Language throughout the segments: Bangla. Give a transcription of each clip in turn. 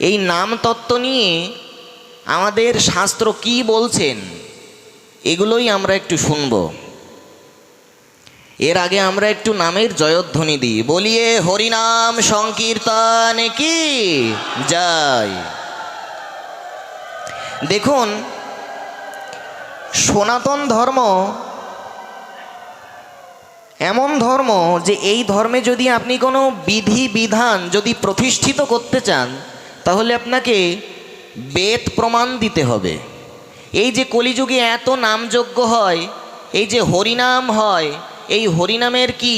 এই নাম তত্ত্ব নিয়ে আমাদের শাস্ত্র কি বলছেন এগুলোই আমরা একটু শুনব। এর আগে আমরা একটু নামের জয়ধ্বনি দিই, বলিয়ে হরিনাম সংকীর্তন কি জয়। দেখুন, সনাতন ধর্ম এমন ধর্ম যে এই ধর্মে যদি আপনি কোনো বিধি বিধান যদি প্রতিষ্ঠিত করতে চান তাহলে আপনাকে বেদ প্রমাণ দিতে হবে। এই যে কলিযুগে এত নামযজ্ঞ হয়, এই যে হরিনাম হয়, এই হরিনামের কি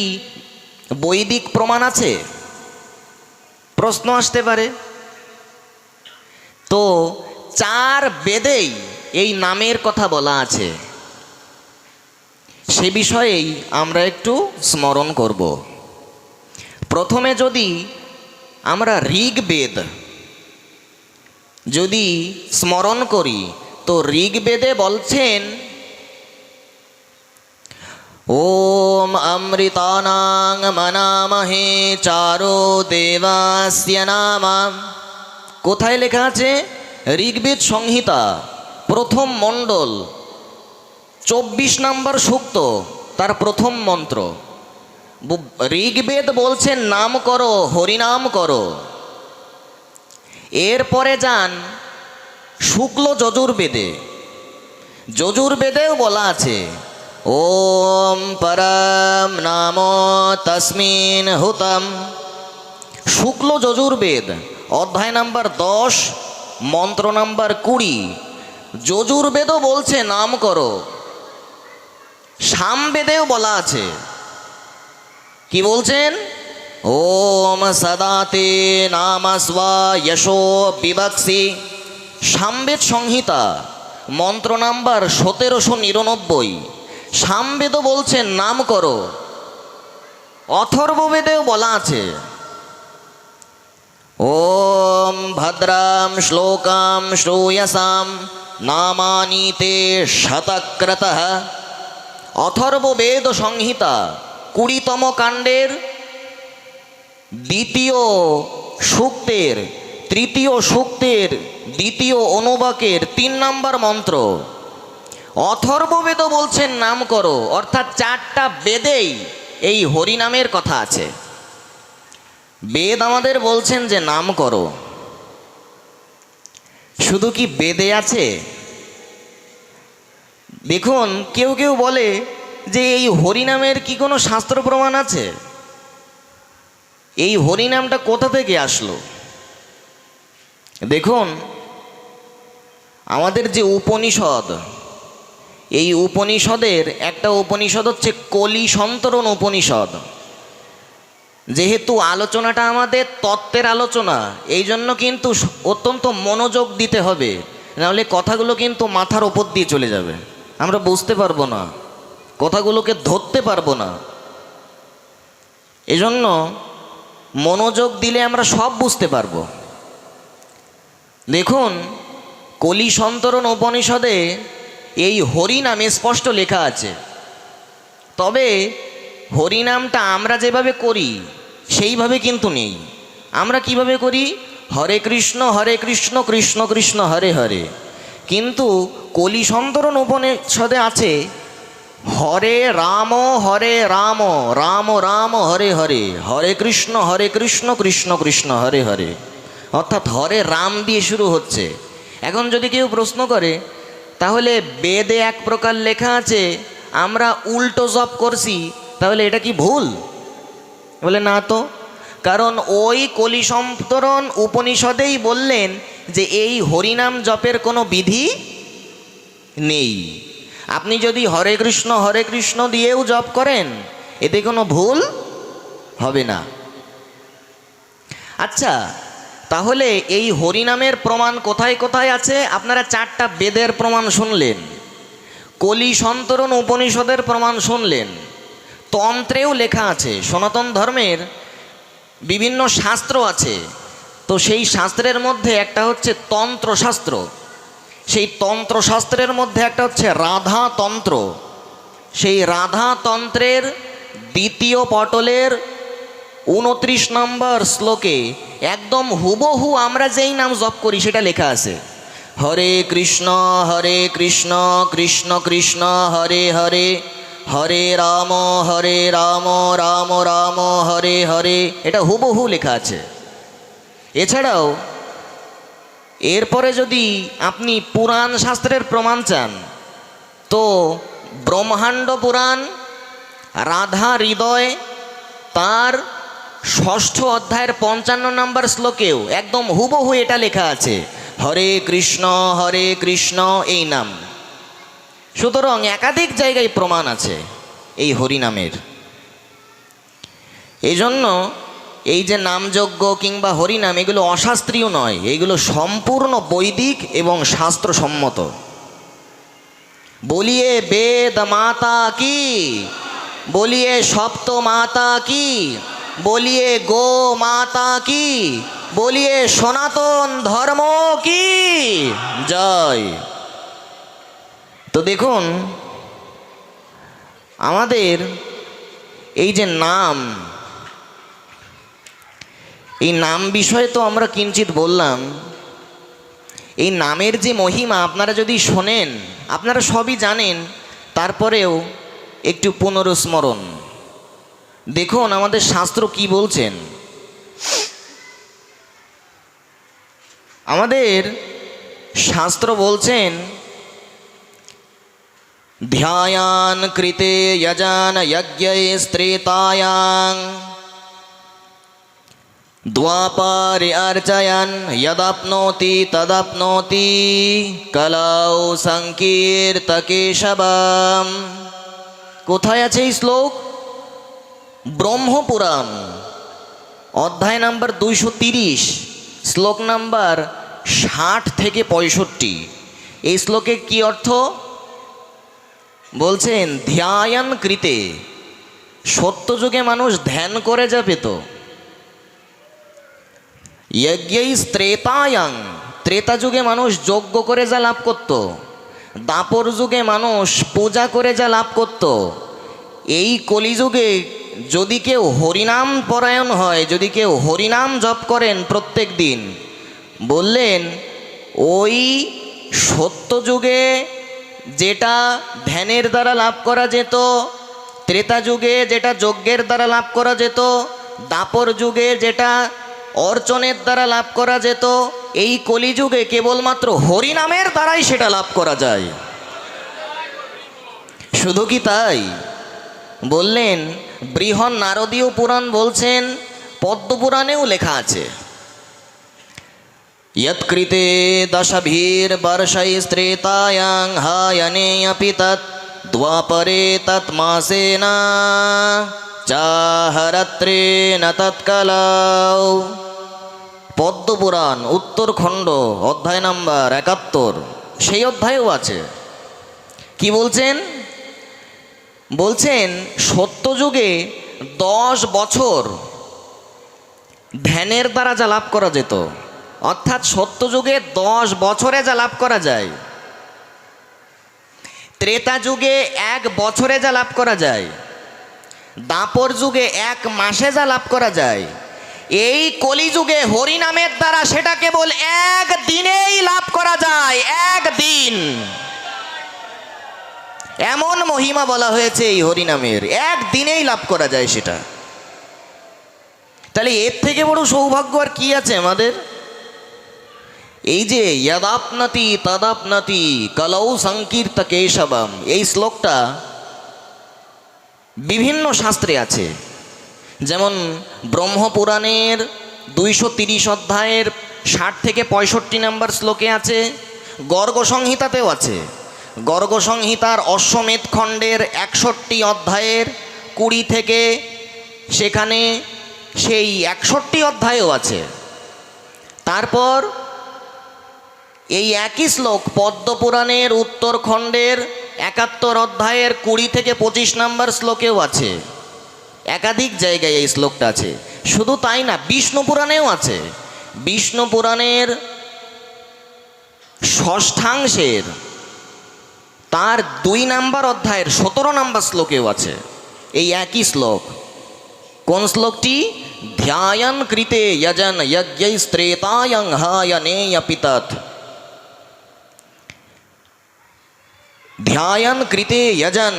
বৈদিক প্রমাণ আছে? প্রশ্ন আসতে পারে। তো 4 বেদেই এই নামের কথা বলা আছে, সে বিষয়েই আমরা একটু স্মরণ করব। প্রথমে যদি আমরা ঋগ্বেদ যদি স্মরণ করি তো ঋগ্বেদে বলছেন ওম অমৃতানাং মনামহে চারো দেবাস্য নামা। কোথায় লেখা আছে? ঋগ্বেদ সংহিতা প্রথম মণ্ডল 24 নম্বর সূক্ত, তার প্রথম মন্ত্র। ঋগ্বেদ বলছেন নাম করো, হরিনাম করো। এরপরে যান শুক্ল যজুর্বেদে। যজুর্বেদেও বলা আছে ওম পরম নাম তস্মিন হুতম। শুক্ল যজুর্বেদ অধ্যায় নাম্বার 10 মন্ত্র নাম্বার 20। যজুর্বেদও বলছে নাম করো। সামবেদেও বলা আছে, কি বলছেন? ওম সদাতে নামস্বা যশো বিবক্সি। সামবেদ সংহিতা মন্ত্র নাম্বার 1799। সামবেদও বলছেন নাম করো। অথর্ববেদেও বলা আছে ওম ভদ্রাম শ্লোকাম শ্রূয়সাম নামানি তে শতক্রতঃ। অথর্ববেদ সংহিতা 20তম কাণ্ডের 2য় সূক্তের 3য় সূক্তের 2য় অনুবাকের 3 নম্বর মন্ত্র। অথর্ববেদও বলছেন নাম করো, অর্থাৎ 4টা বেদেই এই হরিনামের কথা আছে। বেদ আমাদের বলছেন যে নাম করো। শুধু কি বেদে আছে? দেখুন, কেউ কেউ বলে যে এই হরিনামের কি কোনো শাস্ত্র প্রমাণ আছে? এই হরিনামটা কোথা থেকে আসলো? দেখুন, আমাদের যে উপনিষদ, এই উপনিষদের একটা উপনিষদ হচ্ছে কলি সন্তরণ উপনিষদ। যেহেতু আলোচনাটা আমাদের তত্ত্বের আলোচনা, এই জন্য কিন্তু অত্যন্ত মনোযোগ দিতে হবে, নাহলে কথাগুলো কিন্তু মাথার ওপর দিয়ে চলে যাবে, আমরা বুঝতে পারবো না, কথাগুলোকে ধরতে পারবো না। এজন্য মনোযোগ দিলে আমরা সব বুঝতে পারবো। দেখুন, কলি সন্তরণ উপনিষদে এই হরিনামে স্পষ্ট লেখা আছে। তবে হরিনামটা আমরা যেভাবে করি সেইভাবে কিন্তু নেই। আমরা কিভাবে করি? হরে কৃষ্ণ কৃষ্ণ কৃষ্ণ হরে হরে। কিন্তু কলি সন্তরণ উপনিষদে আছে হরে রাম রাম রাম হরে হরে, হরে কৃষ্ণ কৃষ্ণ কৃষ্ণ হরে হরে। অর্থাৎ হরে রাম দিয়ে শুরু হচ্ছে। এখন যদি কেউ প্রশ্ন করে তাহলে বেদে এক প্রকার লেখা আছে, আমরা উল্টো জপ করছি, তাহলে এটা কি ভুল? বলে না তো, কারণ ওই কলি সন্তরণ উপনিষদেই বললেন যে এই হরিনাম জপের কোনো বিধি নেই। আপনি যদি হরে কৃষ্ণ দিয়েও জপ করেন এতে কোনো ভুল হবে না। আচ্ছা, তাহলে এই হরিনামের প্রমাণ কোথায় কোথায় আছে? আপনারা 4টা বেদের প্রমাণ শুনলেন, কলি সন্তরণ উপনিষদের প্রমাণ শুনলেন, তন্ত্রেও লেখা আছে। সনাতন ধর্মের বিভিন্ন শাস্ত্র আছে, তো সেই শাস্ত্রের মধ্যে একটা হচ্ছে তন্ত্রশাস্ত্র। সেই তন্ত্রশাস্ত্রের মধ্যে একটা হচ্ছে রাধাতন্ত্র। সেই রাধাতন্ত্রের 2য় পটলের 29 নম্বর শ্লোকে একদম হুবহু আমরা যেই নাম জপ করি সেটা লেখা আছে। হরে কৃষ্ণ কৃষ্ণ কৃষ্ণ হরে হরে, হরে রাম রাম রাম হরে হরে, এটা হুবহু লেখা আছে। এছাড়াও এরপরে যদি আপনি পুরাণ শাস্ত্রের প্রমাণ চান তো ব্রহ্মাণ্ড পুরাণ রাধা হৃদয় তার 6ষ্ঠ অধ্যায়ের 55 নম্বর শ্লোকেও একদম হুবহু এটা লেখা আছে, হরে কৃষ্ণ এই নাম। সুতরাং একাধিক জায়গায় প্রমাণ আছে এই হরিনামের। এই জন্য এই যে নামযজ্ঞ কিংবা হরিনাম এগুলো অশাস্ত্রীয় নয়, এগুলো সম্পূর্ণ বৈদিক এবং শাস্ত্রসম্মত। বলিয়ে বেদ মাতা কি, বলিয়ে সপ্ত মাতা কি, বলিয়ে গো মাতা কি, বলিয়ে সনাতন ধর্ম কি জয়। তো দেখুন আমাদের এই যে নাম, এই নাম বিষয়ে তো আমরা কিঞ্চিত বললাম। এই নামের যে মহিমা আপনারা যদি শোনেন, আপনারা সবই জানেন, তারপরেও একটু পুনরস্মরণ দেখুন আমাদের শাস্ত্র কি বলছেন। আমাদের শাস্ত্র বলছেন, ধ্যায়ান কৃতে যজান যজ্ঞে স্ত্রেতায়াং দ্বাপারে অর্চয়ন যদাপ্নোতি তদাপ্নোতি কলৌ সংকীর্ত কেশবম। কোথায় আছে এই শ্লোক? ব্রহ্মপুরাণ অধ্যায় নাম্বার 230 শ্লোক নাম্বার 60 থেকে 65। এই শ্লোকে কি অর্থ বলছেন? ধ্যায়ান কৃতে, সত্যযুগে মানুষ ধ্যান করে যা পেত। যজ্ঞৈ ত্রেতায়াং, ত্রেতা যুগে মানুষ যজ্ঞ করে যা লাভ করত। দাপর যুগে মানুষ পূজা করে যা লাভ করত। এই কলিযুগে যদি কেউ হরিনাম পরায়ণ হয়, যদি কেউ হরিনাম জপ করেন প্রত্যেক দিন, বললেন ওই সত্যযুগে যেটা ধ্যানের দ্বারা লাভ করা যেত, ত্রেতা যুগে যেটা যজ্ঞের দ্বারা লাভ করা যেত, দাপর যুগে যেটা অর্চনের দ্বারা লাভ করা যেত, এই কলিযুগে কেবলমাত্র হরিনামের দ্বারাই সেটা লাভ করা যায়। শুধু কি তাই? বললেন বৃহৎ নারদীয় পুরাণ বলছেন, পদ্মপুরাণেও লেখা আছে, यत्कृते दशभिर्वर्षैस्त्रेतायां हायने अपि तत् द्वापरे तत्मासेन चाहरत्रेण तत्कलौ। পদ্মপুরাণ উত্তরখণ্ড অধ্যায় নাম্বার 71, সেই অধ্যায়েও আছে। কি বলছেন? বলছেন সত্যযুগে 10 বছর ধ্যানের দ্বারা যা লাভ করা যেত, অর্থাৎ সত্যযুগে 10 বছরে যা লাভ করা যায়, ত্রেতা যুগে 1 বছরে যা লাভ করা যায়, দাপর যুগে 1 মাসে যা লাভ করা যায়, এই কলিযুগে হরিনামের দ্বারা সেটা কেবল 1 দিনেই লাভ করা যায়। 1 দিন, এমন মহিমা বলা হয়েছে এই হরিনামের, 1 দিনেই লাভ করা যায় সেটা। তাহলে এর থেকে বড় সৌভাগ্য আর কি আছে আমাদের? এই যে যদাপ্নতি তদাপ্নতি কলৌ সংকীর্ত কেশবম, এই শ্লোকটা বিভিন্ন শাস্ত্রে আছে। যেমন ব্রহ্মপুরাণের 230 অধ্যায়ের 60 থেকে 65 নম্বর শ্লোকে আছে, গর্গ সংহিতাতেও আছে। গর্গ সংহিতার অশ্বমেধ খণ্ডের 61 অধ্যায়ের 20 থেকে সেখানে সেই 61 অধ্যায়ও আছে। তারপর এই একই শ্লোক পদ্মপুরাণের উত্তরখণ্ডের 71 অধ্যায়ের 20 থেকে 25 নম্বর শ্লোকেও আছে। একাধিক জায়গায় এই শ্লোকটা আছে। শুধু তাই না, বিষ্ণু পুরাণেও আছে। বিষ্ণু পুরাণের ষষ্ঠাংশের তার 2 নম্বর অধ্যায়ের 17 নম্বর শ্লোকেও আছে এই একই শ্লোক। কোন শ্লোকটি? ধ্যায়ন কৃতে যজন যজ্ঞৈস্ত্রেতায়ং হায়নেয় পিতৎ। ধ্যায়ন কৃতে যজন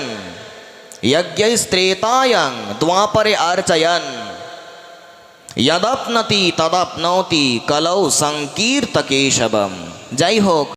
যজ্ঞৈস্ত্রেতায়ং দ্বাপরে আর্চয়ন যদপ্নতি তদপ্নৌতি কলৌ সংকীর্ত কেশবম। যাই হোক,